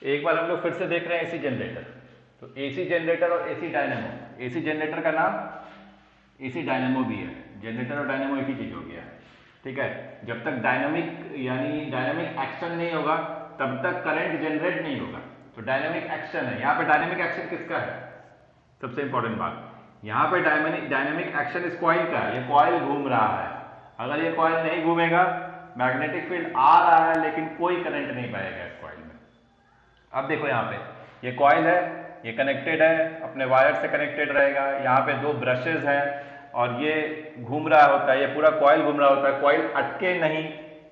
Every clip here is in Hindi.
एक बार हम लोग फिर से देख रहे हैं एसी जनरेटर। तो एसी जनरेटर और एसी डायनेमो, एसी जनरेटर का नाम एसी डायनेमो भी है, जनरेटर और डायनेमो एक ही चीज हो गया। ठीक है, जब तक डायनामिक यानी डायनामिक एक्शन नहीं होगा तब तक करंट जनरेट नहीं होगा। तो डायनामिक एक्शन है, यहाँ पे डायनामिक एक्शन किसका है, सबसे इंपॉर्टेंट बात, यहाँ पे डायनामिक एक्शन इस कॉइल का है, ये कॉइल घूम रहा है। अगर ये कॉइल नहीं घूमेगा, मैग्नेटिक फील्ड आ रहा है लेकिन कोई करंट नहीं पाएगा इस कॉइल में। अब देखो यहाँ पे ये कॉइल है, ये कनेक्टेड है, अपने वायर से कनेक्टेड रहेगा, यहाँ पे दो ब्रशेज हैं और ये घूम रहा होता है, ये पूरा कॉइल घूम रहा होता है, कॉइल अटके नहीं,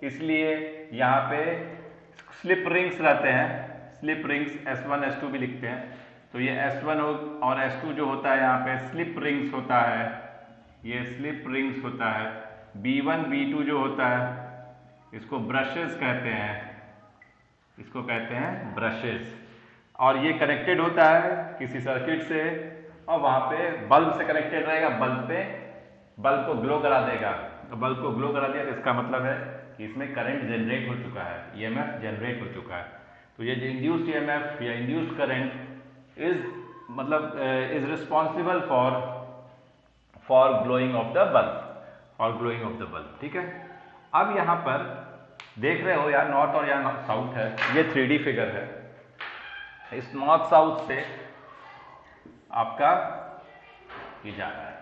इसलिए यहाँ पे स्लिप रिंग्स रहते हैं, स्लिप रिंग्स S1 S2 भी लिखते हैं। तो ये S1 और S2 जो होता है यहाँ पे स्लिप रिंग्स होता है, ये स्लिप रिंग्स होता है। B1 B2 जो होता है इसको ब्रशेस कहते हैं, इसको कहते हैं ब्रशेस। और ये कनेक्टेड होता है किसी सर्किट से और वहां पे बल्ब से कनेक्टेड रहेगा, बल्ब को ग्लो करा देगा। तो बल्ब को ग्लो करा दिया तो इसका मतलब है कि इसमें करंट जनरेट हो चुका है, ईएमएफ जनरेट हो चुका है। तो ये जो इंड्यूस्ड ईएमएफ या induced current is responsible for glowing of the bulb, ठीक है। अब यहां पर देख रहे हो यार, नॉर्थ और यहाँ साउथ है, ये 3D फिगर है। इस नॉर्थ साउथ से आपका ये जा रहा है,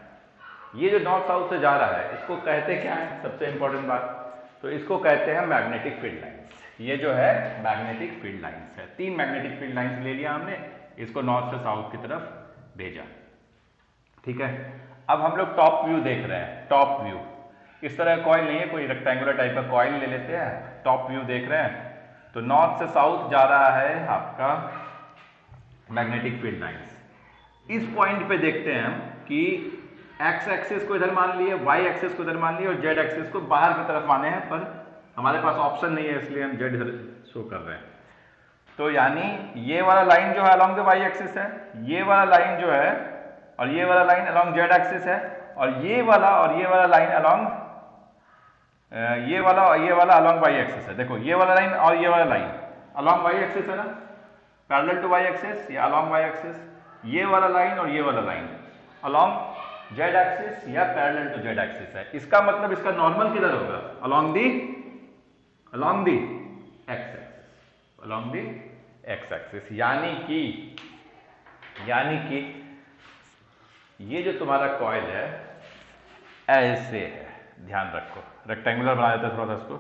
ये जो नॉर्थ साउथ से जा रहा है इसको कहते क्या है, सबसे इंपॉर्टेंट बात, तो इसको कहते हैं मैग्नेटिक फील्ड लाइंस। ये जो है मैग्नेटिक फील्ड लाइंस है, 3 मैग्नेटिक फील्ड लाइंस ले लिया हमने, इसको नॉर्थ से साउथ की तरफ भेजा, ठीक है। अब हम लोग टॉप व्यू देख रहे हैं, टॉप व्यू इस तरह कॉइल नहीं है, कोई रेक्टेंगुलर टाइप का कॉइल ले लेते हैं, टॉप व्यू देख रहे हैं। तो नॉर्थ से साउथ जा रहा है आपका मैग्नेटिक फील्ड लाइंस। इस पॉइंट पे देखते हैं हम कि एक्स एक्सिस को इधर मान लिए, वाई एक्सिस को इधर मान लिए और जेड एक्सिस को बाहर की तरफ माने हैं, पर हमारे पास ऑप्शन नहीं है इसलिए हम जेड इधर शो कर रहे हैं। तो यानी ये वाला लाइन जो है अलॉन्ग द वाई एक्सिस है, ये वाला लाइन जो है और ये वाला लाइन अलॉन्ग जेड एक्सिस है, और ये वाला लाइन अलॉन्ग ये वाला और ये वाला अलॉन्ग वाई एक्सिस है। देखो ये वाला लाइन और ये वाला लाइन अलॉन्ग वाई एक्सिस है ना, पैरेलल टू वाई एक्सिस या अलॉन्ग वाई एक्सिस, ये वाला लाइन और ये वाला लाइन अलॉन्ग जेड एक्सिस या पैरेलल टू जेड एक्सिस है। इसका मतलब इसका नॉर्मल किधर होगा, along the x axis, along the x axis. यानी कि ये जो तुम्हारा कॉइल है ऐसे है, ध्यान रखो, रेक्टेंगुलर बना देते थोड़ा सा इसको,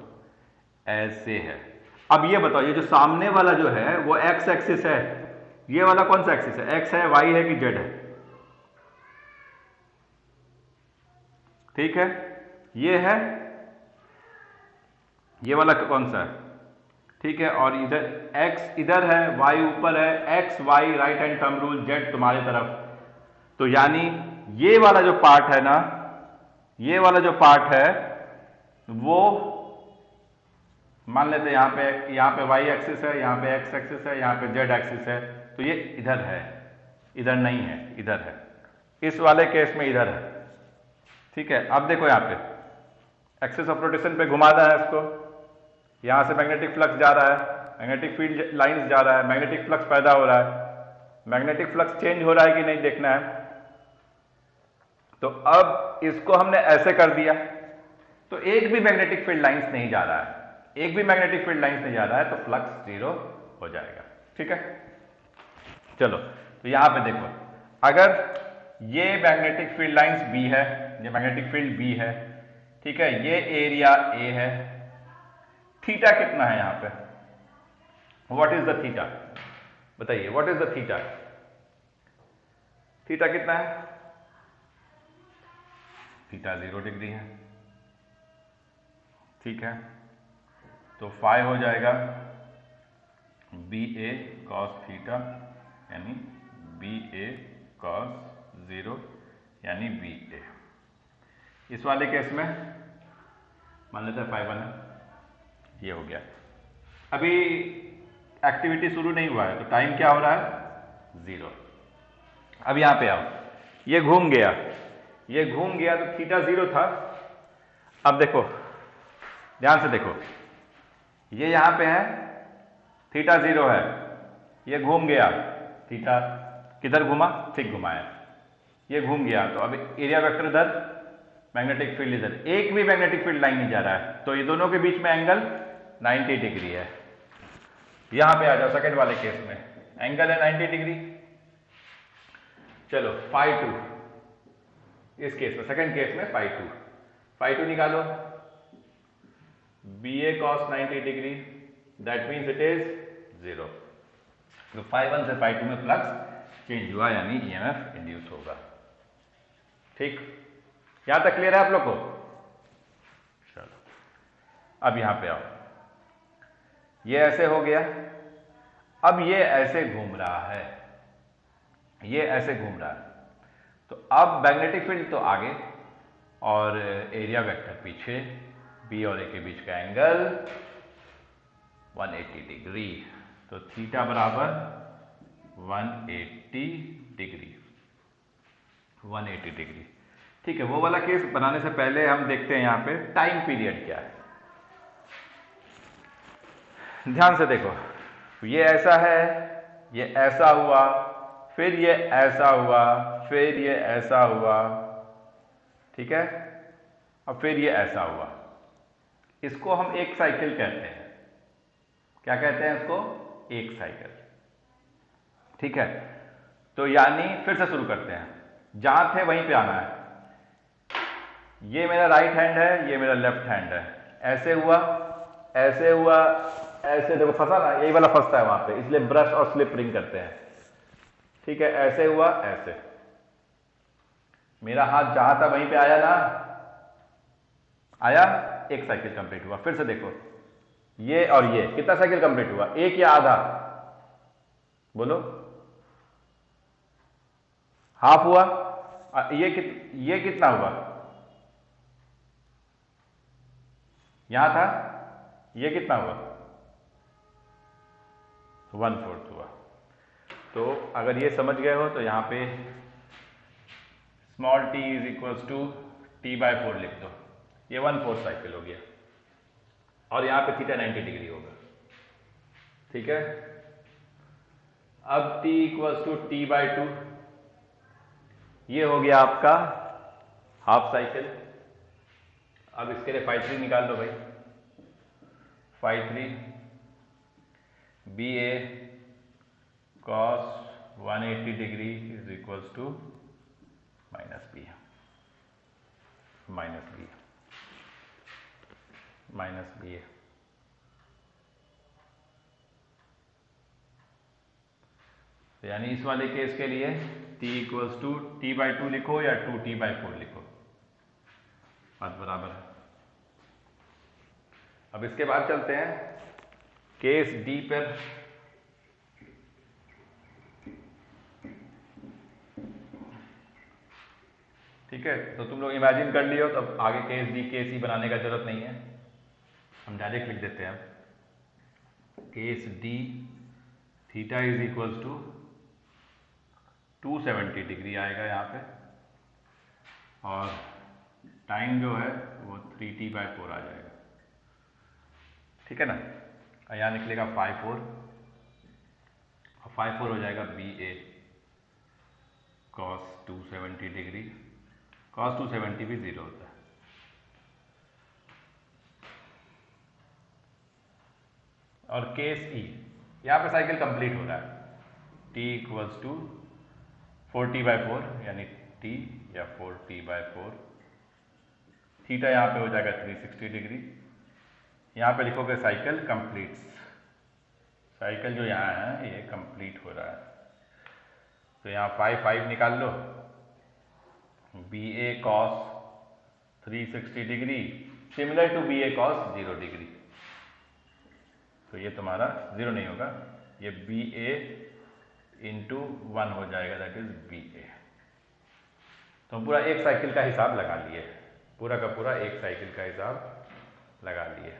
ऐसे है। अब ये बताओ, ये जो सामने वाला जो है वो एक्स एक्सिस है, ये वाला कौन सा एक्सिस है, एक्स है, वाई है कि जेड है, ठीक है। ये है, ये वाला कौन सा है, ठीक है। और इधर एक्स इधर है, वाई ऊपर है, X Y right hand thumb rule, Z तुम्हारी तरफ। तो यानी ये वाला जो पार्ट है ना, ये वाला जो पार्ट है वो मान लेते हैं यहाँ पे वाई एक्सिस है, यहाँ पे एक्स एक्सिस है, यहाँ पे जेड एक्सिस है, तो ये इधर है, इधर नहीं है, इधर है, इस वाले केस में इधर है, ठीक है। अब देखो यहाँ पे एक्सिस ऑफ रोटेशन पे घुमाना है इसको, यहां से मैग्नेटिक फ्लक्स जा रहा है, मैग्नेटिक फील्ड लाइंस जा रहा है, मैग्नेटिक फ्लक्स पैदा हो रहा है, मैग्नेटिक फ्लक्स चेंज हो रहा है कि नहीं देखना है। तो अब इसको हमने ऐसे कर दिया तो एक भी मैग्नेटिक फील्ड लाइंस नहीं जा रहा है, एक भी मैग्नेटिक फील्ड लाइंस नहीं जा रहा है, तो फ्लक्स 0 हो जाएगा, ठीक है। चलो तो यहां पे देखो, अगर ये मैग्नेटिक फील्ड लाइंस B है, ये मैग्नेटिक फील्ड B है, ठीक है, ये एरिया A है, थीटा कितना है यहां पे, व्हाट इज द थीटा, बताइए what is the theta, theta कितना है, थीटा 0 डिग्री है, ठीक है। तो फाई हो जाएगा BA cos थीटा यानी BA cos 0 यानी BA। इस वाले केस में मान लेते हैं फाई 1 है, ये हो गया। अभी एक्टिविटी शुरू नहीं हुआ है तो टाइम क्या हो रहा है, 0। अब यहां पे आओ, ये घूम गया, ये घूम गया तो थीटा 0 था। अब देखो ध्यान से देखो, ये यहां पे है, थीटा 0 है, ये घूम गया, थीटा किधर घुमा, थिक घुमाया, ये घूम गया, तो अब एरिया वेक्टर इधर, मैग्नेटिक फील्ड इधर, एक भी मैग्नेटिक फील्ड लाइन नहीं जा रहा है, तो ये दोनों के बीच में एंगल 90 डिग्री है। यहां पे आ जाओ सेकंड वाले केस में, एंगल है 90 डिग्री। चलो फाई 2, इस केस में सेकंड केस में फाई 2 निकालो, B A cos 90 degree, that means it is 0। तो फाई 1 से फाई 2 में फ्लक्स चेंज हुआ, यानी ईएमएफ इंड्यूस होगा। ठीक, यहां तक क्लियर है आप लोग को? चलो अब यहां पे आओ, ये ऐसे हो गया, अब ये ऐसे घूम रहा है, ये ऐसे घूम रहा है, तो अब मैग्नेटिक फील्ड तो आगे और एरिया वेक्टर पीछे, बी और ए के बीच का एंगल 180 डिग्री, तो थीटा बराबर 180 डिग्री, 180 डिग्री। ठीक है, वो वाला केस बनाने से पहले हम देखते हैं यहां पे टाइम पीरियड क्या है। ध्यान से देखो, ये ऐसा है, ये ऐसा हुआ, फिर ये ऐसा हुआ, फिर ये ऐसा हुआ, ठीक है, और फिर ये ऐसा हुआ। इसको हम एक साइकिल कहते हैं। क्या कहते हैं इसको? एक साइकिल। ठीक है, तो यानी फिर से शुरू करते हैं, जहां थे वहीं पे आना है। ये मेरा राइट हैंड है, ये मेरा लेफ्ट हैंड है, ऐसे हुआ, ऐसे हुआ, ऐसे, देखो फंसा ना, यही वाला फंसता है वहां पे, इसलिए ब्रश और स्लिप रिंग करते हैं। ठीक है, ऐसे हुआ, ऐसे, मेरा हाथ जहां था वहीं पे आया ना, आया, एक साइकिल कंप्लीट हुआ। फिर से देखो, ये और ये कितना साइकिल कंप्लीट हुआ? एक या आधा? बोलो, हाफ हुआ। ये कितना हुआ? यहां था, ये कितना हुआ? 1/4 हुआ। तो अगर ये समझ गए हो तो यहां पे small t is equals to t/4 लिख दो, ये 1/4 साइकिल हो गया, और यहां पे थीटा 90 डिग्री होगा। ठीक है, अब t इक्वल्स टू t/2, ये हो गया आपका हाफ साइकिल। अब इसके लिए फाई 3 निकाल दो भाई, phi 3 B A cos 180 degree is equals to minus B, minus B, minus B A. यानी इस वाले केस के लिए t इक्वल्स टू t/2 लिखो या 2t/4 लिखो, बात बराबर है। अब इसके बाद चलते हैं केस डी पर। ठीक है, तो तुम लोग इमेजिन कर लियो, तो आगे केस डी केस ई बनाने का जरूरत नहीं है, हम डायरेक्ट लिख देते हैं। Case D theta is equals to 270 degree आएगा यहाँ पे, और टाइम जो है वो 3t/4 आ जाएगा। ठीक है ना, यहाँ निकलेगा फाई 4, और फाई 4 हो जाएगा B A cos 270 degree, cos 270 भी 0 होता है। और केस ई, यहाँ पे साइकिल कंप्लीट हो रहा है, t इक्वल्स टू 4t/4 यानी t या 4t/4, थीटा यहाँ पे हो जाएगा 360 डिग्री। यहाँ पे लिखोगे साइकिल कंप्लीट्स, साइकिल जो यहाँ है ये कंप्लीट हो रहा है, तो यहाँ 5 निकाल लो, B A cos 360 degree similar to B A cos 0 degree, तो ये तुम्हारा 0 नहीं होगा, ये बी ए इंटू 1 हो जाएगा, दैट इज बी ए। तो हम पूरा एक साइकिल का हिसाब लगा लिए, पूरा का पूरा एक साइकिल का हिसाब लगा लिए।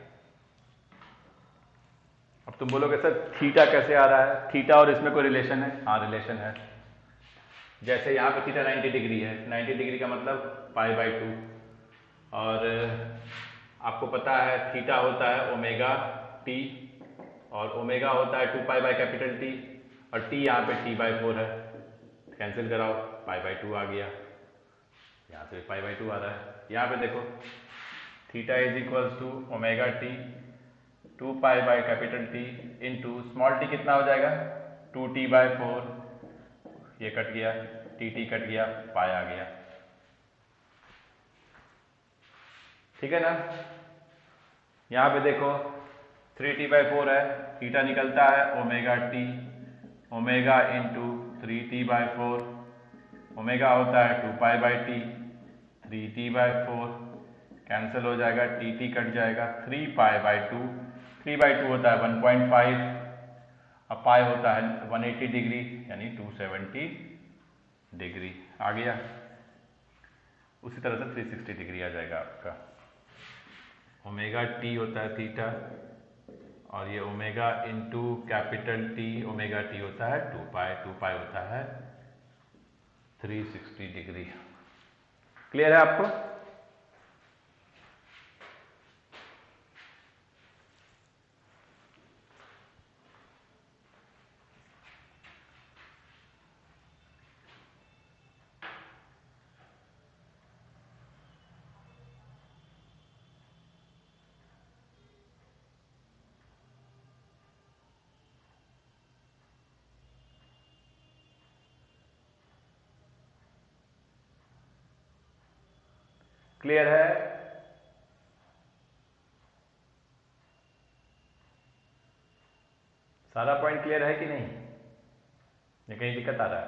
अब तुम बोलोगे सर थीटा कैसे आ रहा है? थीटा और इसमें कोई रिलेशन है? हाँ रिलेशन है। जैसे यहाँ पे थीटा 90 डिग्री है, 90 डिग्री का मतलब π/2, और आपको पता है थीटा होता है ओमेगा टी, और ओमेगा होता है 2π/T, और t यहाँ पे t/4 है, कैंसिल कराओ, π/2 आ गया, यहाँ से π/2 आ रहा है। यहाँ पे देखो theta is equals to omega T 2π/T into small T कितना हो जाएगा 2t/4, ये कट गया, टी कट गया, पाई आ गया। ठीक है ना। यहाँ पे देखो 3t/4 है, थीटा निकलता है omega T, omega into 3t/4, omega होता है 2π/T, 3t/4 कैंसिल हो जाएगा, टी कट जाएगा, 3π/2, 3/2 होता है 1.5, अब पाई होता है 180 डिग्री यानी 270 डिग्री आ गया। उसी तरह से 360 डिग्री आ जाएगा आपका। ओमेगा टी होता है थीटा और ये omega into capital T, omega T होता है 2π होता है 360 डिग्री। क्लियर है आपको? क्लियर है? सारा पॉइंट क्लियर है कि नहीं, या कहीं दिक्कत आ रहा है?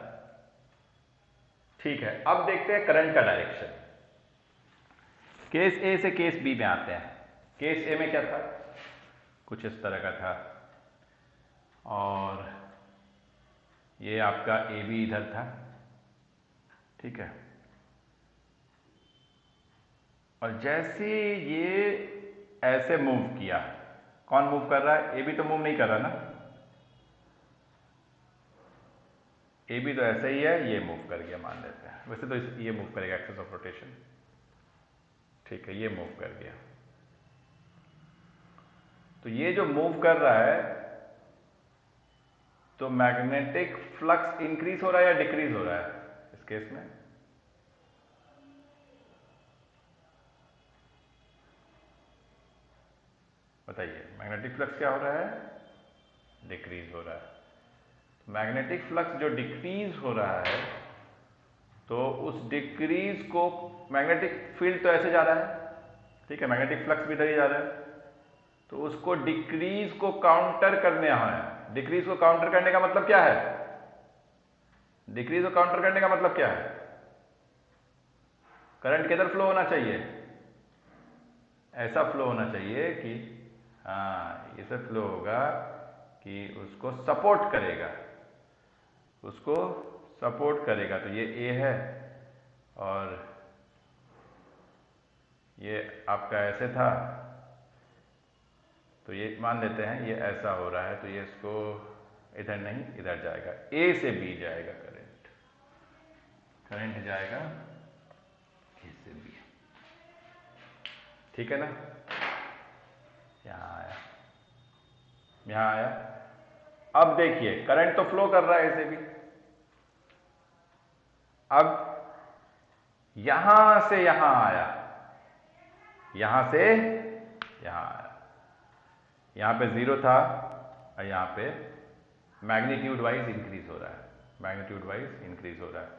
ठीक है, अब देखते हैं करंट का डायरेक्शन। केस ए से केस बी में आते हैं। केस ए में क्या था, कुछ इस तरह का था और ये आपका ए बी इधर था, ठीक है। और जैसे ये ऐसे मूव किया, कौन मूव कर रहा है? ए बी तो मूव नहीं कर रहा ना, ए बी तो ऐसे ही है, ये मूव कर गया मान लेते हैं। वैसे तो ये मूव करेगा एक्सिस ऑफ रोटेशन, ठीक है, ये मूव कर गया। तो ये जो मूव कर रहा है तो मैग्नेटिक फ्लक्स इंक्रीज हो रहा है या डिक्रीज हो रहा है इस केस में? बताइए, मैग्नेटिक फ्लक्स क्या हो रहा है? डिक्रीज हो रहा है। मैग्नेटिक फ्लक्स जो डिक्रीज हो रहा है तो उस डिक्रीज को, मैग्नेटिक फील्ड तो ऐसे जा रहा है, ठीक है, मैग्नेटिक फ्लक्स भी इधर ही जा रहा है, तो उसको डिक्रीज को काउंटर करने है। डिक्रीज को काउंटर करने का मतलब क्या है? डिक्रीज को काउंटर करने का मतलब क्या है? करंट किधर फ्लो होना चाहिए? ऐसा फ्लो होना चाहिए कि हाँ, ऐसा फ्लो होगा कि उसको सपोर्ट करेगा, उसको सपोर्ट करेगा। तो ये ए है और ये आपका ऐसे था, तो ये मान लेते हैं ये ऐसा हो रहा है, तो ये इसको इधर नहीं, इधर जाएगा, ए से बी जाएगा करंट, करंट जाएगा ए से बी, ठीक है ना। यहां आया, यहां आया। अब देखिए करंट तो फ्लो कर रहा है ए से बी, अब यहां से यहां आया, यहां से यहां आया, यहां पे 0 था और यहां पे मैग्नीट्यूड वाइज इंक्रीज हो रहा है, मैग्नीट्यूड वाइज इंक्रीज हो रहा है,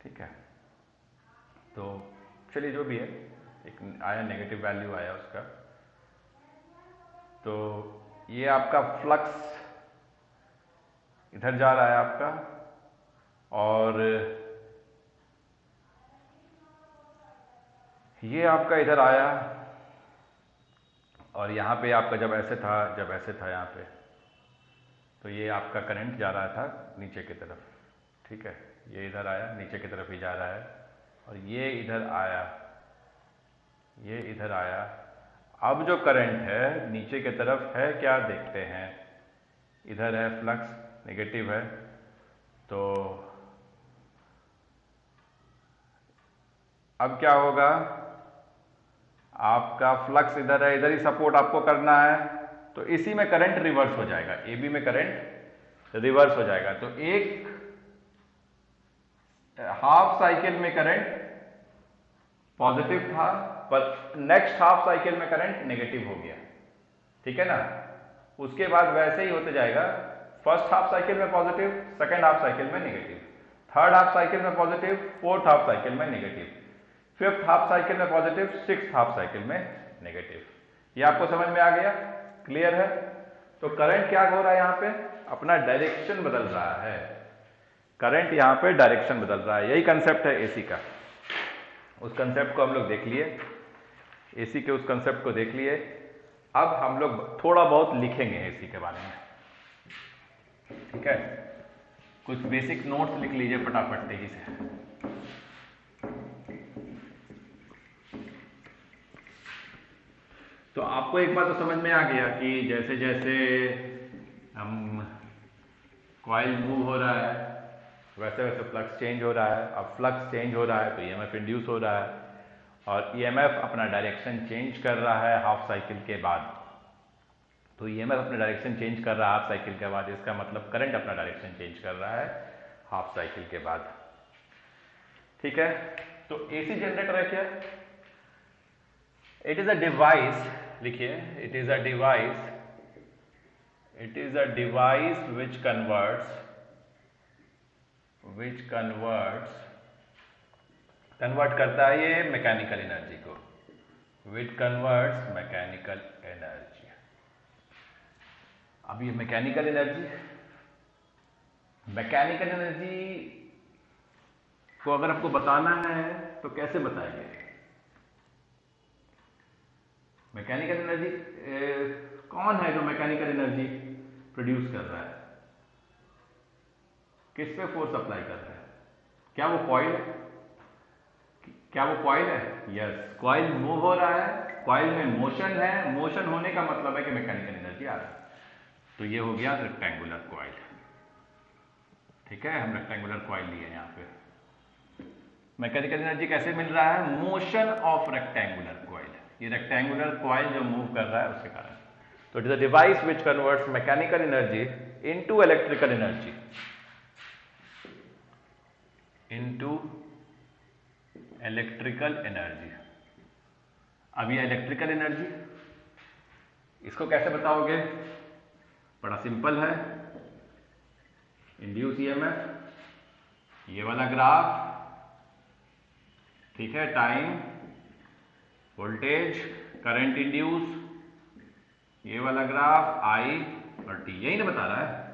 ठीक है। तो चलिए जो भी है, एक आया नेगेटिव वैल्यू आया उसका, तो ये आपका फ्लक्स इधर जा रहा है आपका, और ये आपका इधर आया, और यहाँ पे आपका जब ऐसे था, जब ऐसे था यहाँ पे, तो ये आपका करंट जा रहा था नीचे की तरफ, ठीक है, ये इधर आया, नीचे की तरफ ही जा रहा है, और ये इधर आया, ये इधर आया। अब जो करंट है नीचे की तरफ है, क्या देखते हैं, इधर है फ्लक्स नेगेटिव है, तो अब क्या होगा, आपका फ्लक्स इधर है, इधर ही सपोर्ट आपको करना है, तो इसी में करंट रिवर्स हो जाएगा, ए बी में करंट रिवर्स हो जाएगा। तो एक हाफ साइकिल में करंट पॉजिटिव था, पर नेक्स्ट हाफ साइकिल में करंट नेगेटिव हो गया, ठीक है ना। उसके बाद वैसे ही होते जाएगा, फर्स्ट हाफ साइकिल में पॉजिटिव, सेकेंड हाफ साइकिल में नेगेटिव, थर्ड हाफ साइकिल में पॉजिटिव, फोर्थ हाफ साइकिल में नेगेटिव, फिफ्थ हाफ साइकिल में पॉजिटिव, सिक्स्थ हाफ साइकिल में नेगेटिव। ये आपको समझ में आ गया? क्लियर है? तो करंट क्या हो रहा है, यहां पे अपना डायरेक्शन बदल रहा है। करंट यहां पे डायरेक्शन बदल रहा है। यही कंसेप्ट है एसी का। उस कंसेप्ट को हम लोग देख लिए, एसी के उस कंसेप्ट को देख लिए। अब हम लोग थोड़ा बहुत लिखेंगे एसी के बारे में, ठीक है। कुछ बेसिक नोट्स लिख लीजिए फटाफट तेजी से। तो आपको एक बात तो समझ में आ गया कि जैसे जैसे हम कॉइल मूव हो रहा है वैसे वैसे फ्लक्स चेंज हो रहा है। अब फ्लक्स चेंज हो रहा है तो ईएमएफ इंड्यूस हो रहा है, और ईएमएफ अपना डायरेक्शन चेंज कर रहा है हाफ साइकिल के बाद। तो ईएमएफ अपना डायरेक्शन चेंज कर रहा है हाफ साइकिल के बाद, इसका मतलब करंट अपना डायरेक्शन चेंज कर रहा है हाफ साइकिल के बाद, ठीक है। तो एसी जनरेटर है क्या? इट इज अ डिवाइस, लिखिए, it is a device, it is a device which convert करता है ये मैकेनिकल एनर्जी को, विच कन्वर्ट्स मैकेनिकल एनर्जी। अब ये मैकेनिकल एनर्जी को अगर आपको बताना है तो कैसे बताएंगे? मैकेनिकल एनर्जी कौन है जो मैकेनिकल एनर्जी प्रोड्यूस कर रहा है? किस पे फोर्स अप्लाई कर रहा है? क्या वो कॉइल है? यस, कॉइल मूव हो रहा है, कॉइल में मोशन है, मोशन होने का मतलब है कि मैकेनिकल एनर्जी आ रहा है। तो ये हो गया रेक्टेंगुलर कॉइल, ठीक है। हम रेक्टेंगुलर कॉइल लिए यहां पे। मैकेनिकल एनर्जी कैसे मिल रहा है? मोशन ऑफ रेक्टेंगुलर कॉइल, ये रेक्टेंगुलर कॉइल जो मूव कर रहा है उसके कारण। तो it is a device which converts mechanical energy into electrical energy, अब ये इलेक्ट्रिकल एनर्जी, इसको कैसे बताओगे? बड़ा सिंपल है, इंड्यूस ईएमएफ, ये वाला ग्राफ, ठीक है, टाइम, वोल्टेज, करंट इंड्यूस, ये वाला ग्राफ, आई और टी, यही ना बता रहा है?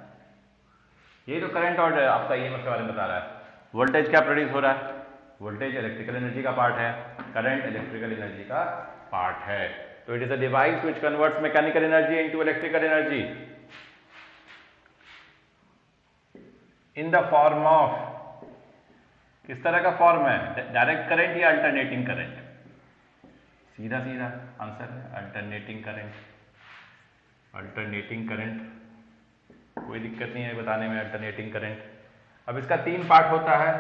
यही तो करंट और आपका ईएमएफ के बारे में बता रहा है। वोल्टेज क्या प्रोड्यूस हो रहा है? वोल्टेज इलेक्ट्रिकल एनर्जी का पार्ट है, करंट इलेक्ट्रिकल एनर्जी का पार्ट है। तो it is a device which converts mechanical energy into electrical energy in the form of, किस तरह का फॉर्म है? डायरेक्ट करंट या अल्टरनेटिंग करंट? सीधा सीधा आंसर है अल्टरनेटिंग करंट। अल्टरनेटिंग करंट, कोई दिक्कत नहीं है बताने में, अल्टरनेटिंग करंट। अब इसका 3 पार्ट होता है,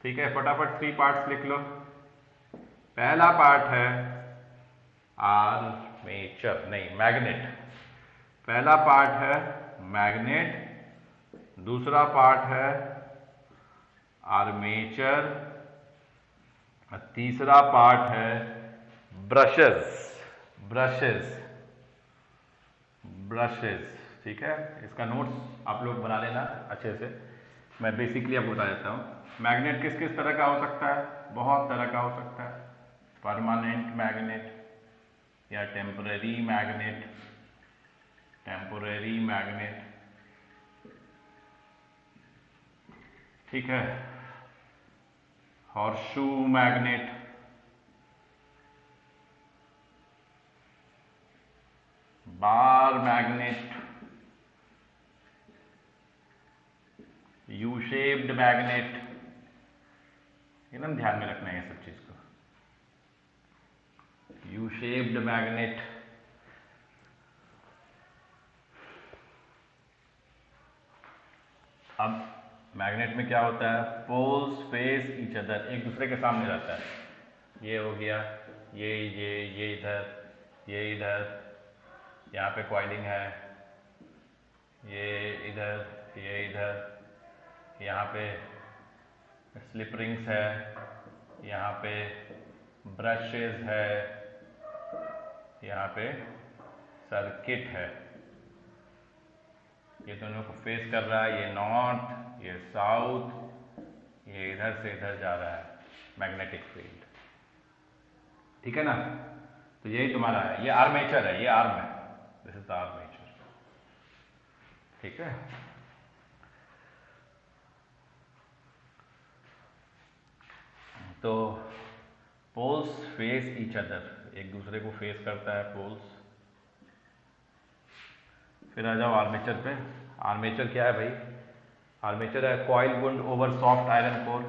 ठीक है, फटाफट 3 पार्ट्स लिख लो। पहला पार्ट है आर्मेचर, नहीं मैग्नेट। पहला पार्ट है मैग्नेट, दूसरा पार्ट है आर्मेचर, तीसरा पार्ट है ब्रशेस, ठीक है। इसका नोट्स आप लोग बना लेना अच्छे से, मैं बेसिकली आपको बता देता हूँ। मैग्नेट किस किस तरह का हो सकता है? बहुत तरह का हो सकता है। परमानेंट मैग्नेट या टेम्पररी मैग्नेट, ठीक है। Horseshoe magnet, bar magnet, U shaped magnet, एकदम ध्यान में रखना है ये सब चीज को। यू शेप्ड मैग्नेट, अब मैग्नेट में क्या होता है? पोल्स फेस ईच अदर, एक दूसरे के सामने रहता है। ये हो गया, ये इधर, ये इधर, यहाँ पे कॉइलिंग है, ये इधर, ये इधर, यहाँ पे स्लिप रिंग्स है, यहाँ पे ब्रशेस है, यहाँ पे सर्किट है। ये दोनों को फेस कर रहा है, ये नॉर्थ, ये साउथ, ये इधर से इधर जा रहा है मैग्नेटिक फील्ड। ठीक है ना? तो यही तुम्हारा है, ये आर्मेचर है, ये आर्म है, दिस इज द आर्मेचर। ठीक है? तो पोल्स फेस ईच अदर, एक दूसरे को फेस करता है पोल्स। फिर आ जाओ आर्मेचर पे। आर्मेचर क्या है भाई? आर्मेचर है coil wound over soft iron core.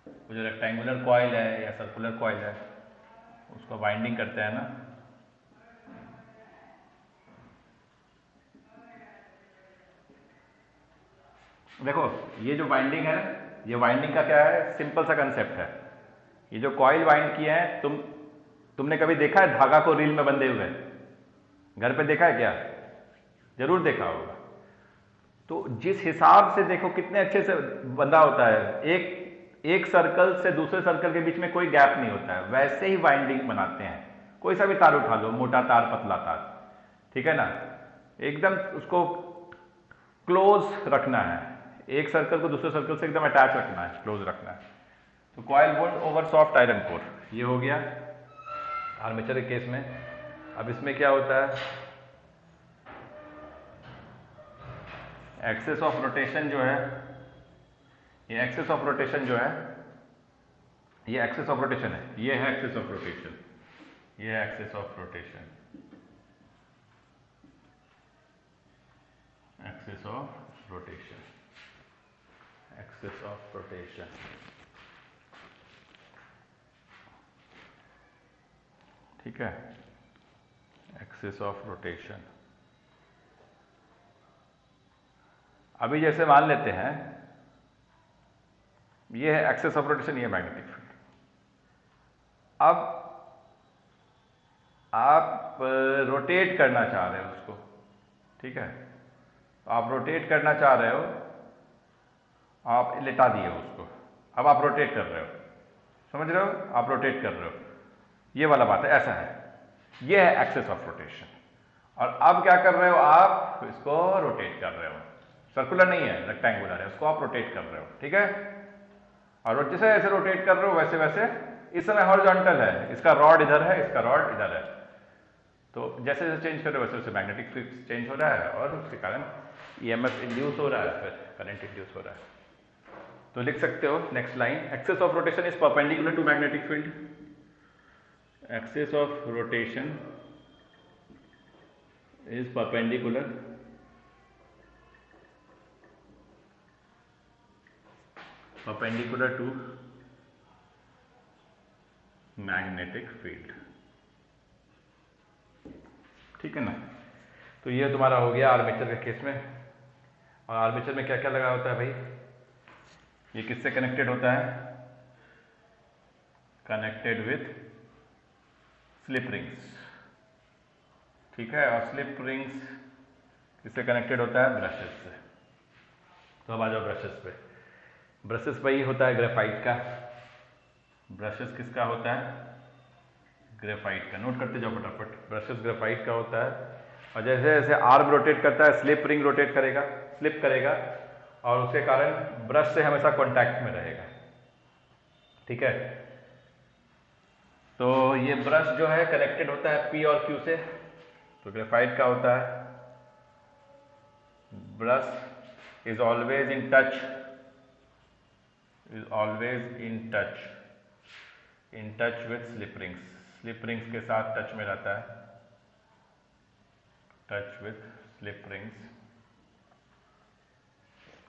वो जो रेक्टेंगुलर कॉइल है या सर्कुलर कॉइल है उसको वाइंडिंग करते हैं ना। देखो ये जो वाइंडिंग है, ये वाइंडिंग का क्या है, सिंपल सा कंसेप्ट है। ये जो कॉइल वाइंड किए हैं, तुमने कभी देखा है धागा को रील में बंधे हुए? घर पे देखा है क्या? जरूर देखा होगा। तो जिस हिसाब से देखो कितने अच्छे से बंधा होता है, एक सर्कल से दूसरे सर्कल के बीच में कोई गैप नहीं होता है, वैसे ही वाइंडिंग बनाते हैं। कोई सा भी तार उठा लो, मोटा तार, पतला तार, ठीक है ना, एकदम उसको क्लोज रखना है, एक सर्कल को दूसरे सर्कल से एकदम अटैच रखना है, क्लोज रखना है। तो coil wound over soft iron core, ये हो गया आर्मेचर के केस में। अब इसमें क्या होता है, एक्सिस ऑफ रोटेशन जो है, ये एक्सिस ऑफ रोटेशन जो है, ये एक्सिस ऑफ रोटेशन है, ये है एक्सिस ऑफ रोटेशन, ये है axis of rotation, axis of rotation, axis of rotation. ठीक है, एक्सिस ऑफ रोटेशन। अभी जैसे मान लेते हैं ये है एक्सिस ऑफ रोटेशन, ये मैग्नेटिक फील्ड। अब आप रोटेट करना चाह रहे हो उसको, ठीक है, तो आप रोटेट करना चाह रहे हो, आप लिटा दिए उसको, अब आप रोटेट कर रहे हो, समझ रहे हो, आप रोटेट कर रहे हो, ये वाला बात है, ऐसा है, ये है एक्सिस ऑफ रोटेशन। और अब क्या कर रहे हो, आप इसको रोटेट कर रहे हो, सर्कुलर नहीं है, रेक्टेंगुलर है, उसको आप रोटेट कर रहे हो, ठीक है। और जैसे जैसे रोटेट कर रहे हो वैसे वैसे, इस समय हॉरिजॉन्टल है, इसका रॉड इधर है, इसका रॉड इधर है, तो जैसे जैसे चेंज कर रहे हो वैसे वैसे मैग्नेटिक फील्ड चेंज हो रहा है और उसके कारण ईएमएफ इंड्यूस हो रहा है, फिर करंट इंड्यूस हो रहा है। तो लिख सकते हो next line, axis of rotation is perpendicular to magnetic field, axis of rotation is perpendicular to magnetic field, ठीक है ना। तो ये तुम्हारा हो गया आर्मेचर के केस में। और आर्मेचर में क्या क्या लगा होता है भाई, ये किससे कनेक्टेड होता है, कनेक्टेड विथ स्लिप रिंग्स, ठीक है। और स्लिप रिंग्स किससे कनेक्टेड होता है, ब्रशेस से। तो अब आ जाओ ब्रशेस पे। ब्रशेस वही होता है ग्रेफाइट का, ब्रशेस किसका होता है, ग्रेफाइट का। नोट करते जाओ फटाफट, ब्रशेस ग्रेफाइट का होता है। और जैसे जैसे आर्म रोटेट करता है, स्लिप रिंग रोटेट करेगा, स्लिप करेगा, और उसके कारण ब्रश से हमेशा कांटेक्ट में रहेगा, ठीक है। तो ये ब्रश जो है कनेक्टेड होता है P और Q से, तो ग्रेफाइट का होता है brush is always in touch, is always in touch with slip rings, slip rings के साथ टच में रहता है, टच विथ स्लिप रिंग्स,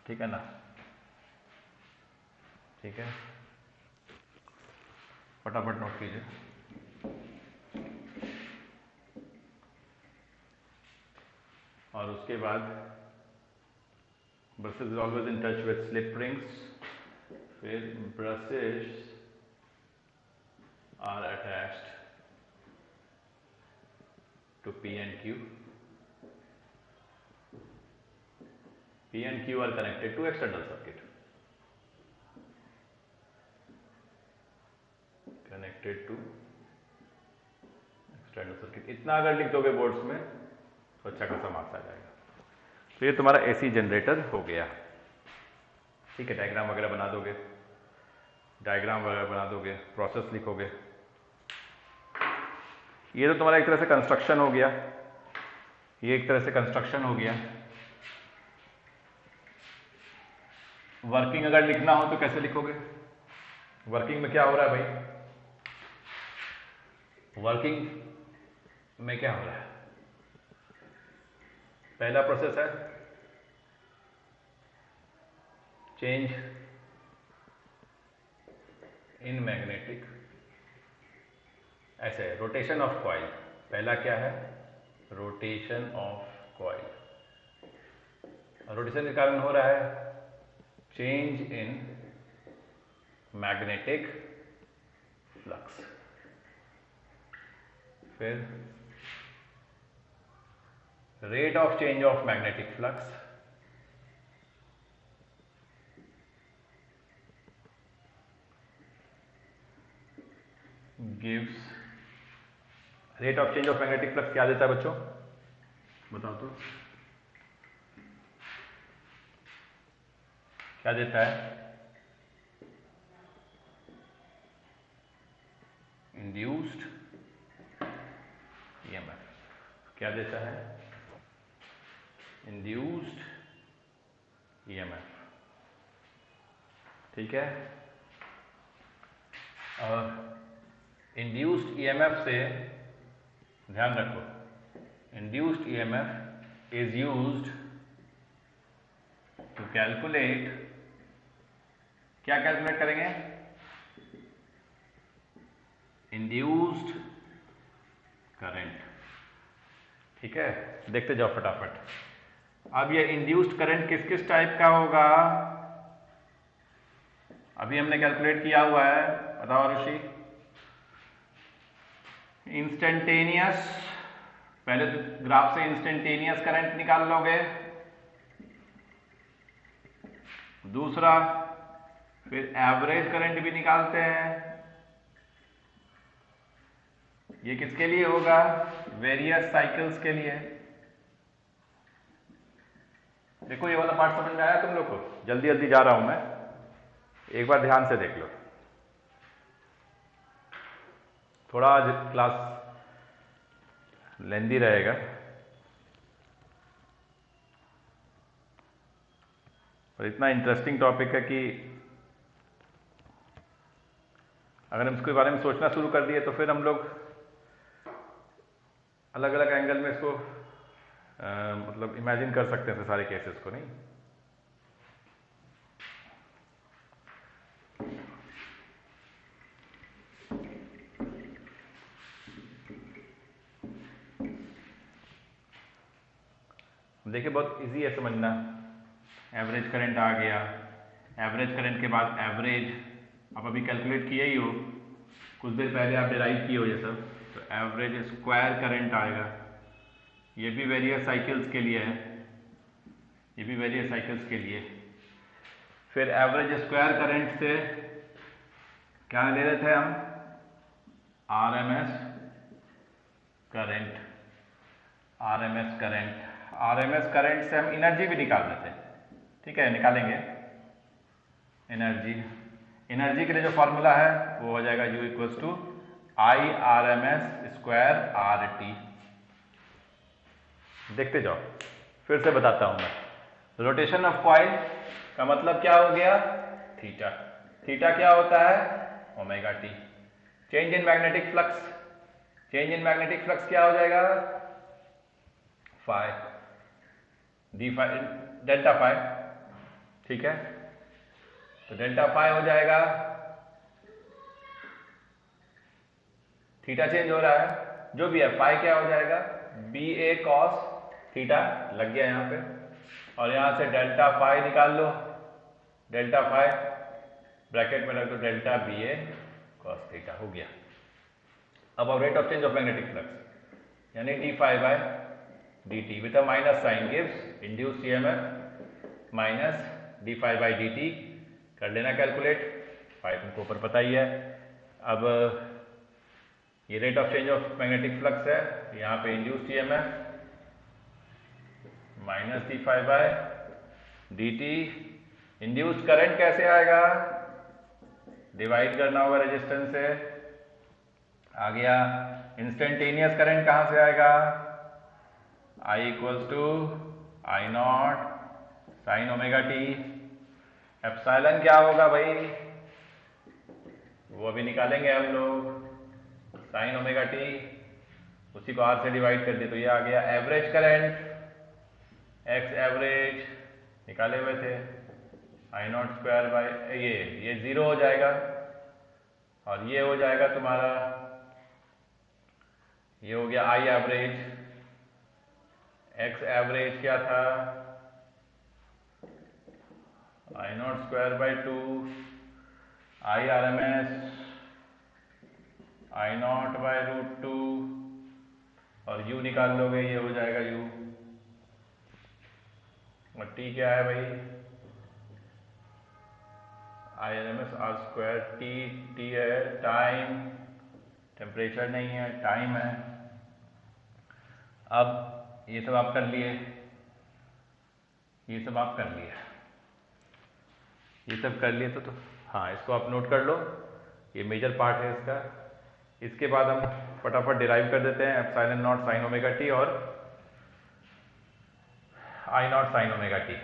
ठीक है ना, ठीक है। फटाफट नोट कीजिए। और उसके बाद brushes is always in touch with slip rings, फिर brushes are attached to P and Q, P and Q are connected to external circuit. Connected to external circuit. इतना अगर लिख दोगे बोर्ड्स में तो अच्छा खासा मार्क्स आ जाएगा। तो ये तुम्हारा एसी जनरेटर हो गया। ठीक है, डायग्राम वगैरह बना दोगे, प्रोसेस लिखोगे। ये तो तुम्हारा एक तरह से कंस्ट्रक्शन हो गया, वर्किंग अगर लिखना हो तो कैसे लिखोगे? वर्किंग में क्या हो रहा है भाई? वर्किंग में क्या हो रहा है? पहला प्रोसेस है चेंज इन मैग्नेटिक, ऐसे रोटेशन ऑफ कॉइल। पहला क्या है? Rotation of coil. रोटेशन के कारण हो रहा है चेंज इन मैग्नेटिक फ्लक्स। फिर rate of change of magnetic flux, gives, rate of change of magnetic flux क्या देता है बच्चों? बताओ तो क्या देता है? Induced EMF. क्या देता है? Induced EMF. ठीक है, और इंड्यूस्ड ईएमएफ से ध्यान रखो, induced EMF is used to calculate, क्या कैलकुलेट करेंगे? Induced current. ठीक है, देखते जाओ फटाफट। अब ये इंड्यूस्ड करंट किस किस टाइप का होगा? अभी हमने कैलकुलेट किया हुआ है, बताओ ऋषि। इंस्टेंटेनियस, पहले तो ग्राफ से इंस्टेंटेनियस करंट निकाल लोगे, दूसरा फिर एवरेज करंट भी निकालते हैं। ये किसके लिए होगा? वेरियस साइकिल्स के लिए। देखो ये वाला पार्ट समझ में आया तुम लोग को? जल्दी जल्दी जा रहा हूं मैं, एक बार ध्यान से देख लो। थोड़ा आज क्लास लेंदी रहेगा, और इतना इंटरेस्टिंग टॉपिक है कि अगर हम इसके बारे में सोचना शुरू कर दिए तो फिर हम लोग अलग अलग एंगल में इसको मतलब इमेजिन कर सकते हैं सारे केसेस को, नहीं? देखिए बहुत इजी है समझना। एवरेज करंट आ गया, एवरेज करंट के बाद एवरेज आप अभी कैलकुलेट किए ही हो, कुछ देर पहले आप डिराइव किए हो ये सब। तो एवरेज स्क्वायर करंट आएगा, ये भी वेरियस साइकिल्स के लिए है, ये भी वेरियस साइकिल्स के लिए। फिर एवरेज स्क्वायर करंट से क्या ले रहे थे हम? RMS current. RMS current, RMS current से हम एनर्जी भी निकाल देते हैं। ठीक है, निकालेंगे एनर्जी। एनर्जी के लिए जो फॉर्मूला है वो हो जाएगा U equals to I R M S square R T. देखते जाओ, फिर से बताता हूं मैं। रोटेशन ऑफ कॉइल का मतलब क्या हो गया? थीटा। थीटा क्या होता है? Omega T. Change in magnetic flux, change in magnetic flux क्या हो जाएगा? Phi, D phi, delta phi. ठीक है, तो डेल्टा फाई हो जाएगा, थीटा चेंज हो रहा है, जो भी है फाई क्या हो जाएगा? बी ए कॉस थीटा लग गया यहां पे, और यहां से डेल्टा फाई निकाल लो, डेल्टा फाई ब्रैकेट में रख दो, delta B A cos theta हो गया। अब rate of change of magnetic flux यानी D phi by D T with a minus sign gives induced EMF minus D phi by D T कर लेना कैलकुलेट, फाई तुमको ऊपर पता ही है। अब ये rate of change of magnetic flux है, यहाँ पे induced EMF minus D phi by D T. Induced current कैसे आएगा, डिवाइड करना होगा रेजिस्टेंस से, आ गया। इंस्टेंटेनियस करंट कहां से आएगा, I equals to I naught sine omega T. Epsilon क्या होगा भाई, वो अभी निकालेंगे हम लोग, साइन ओमेगा टी, उसी को आर से डिवाइड कर दे तो ये आ गया। एवरेज करंट एक्स एवरेज निकाले हुए थे, आई नॉट स्क्वायर बाय ये जीरो हो जाएगा और ये हो जाएगा तुम्हारा, ये हो गया आई एवरेज। एक्स एवरेज क्या था, I naught square by 2 I R M S I naught by √2 और यू निकाल लोगे, ये हो जाएगा यू। और टी क्या है भाई, I R M S R square, T है टाइम, टेम्परेचर नहीं है टाइम है। अब ये सब आप कर लिए, ये सब आप कर लिए, ये सब कर लिए तो हाँ इसको आप नोट कर लो, ये मेजर पार्ट है इसका। इसके बाद हम फटाफट डिराइव कर देते हैं epsilon not sine omega T और आई नॉट साइन ओमेगा टी।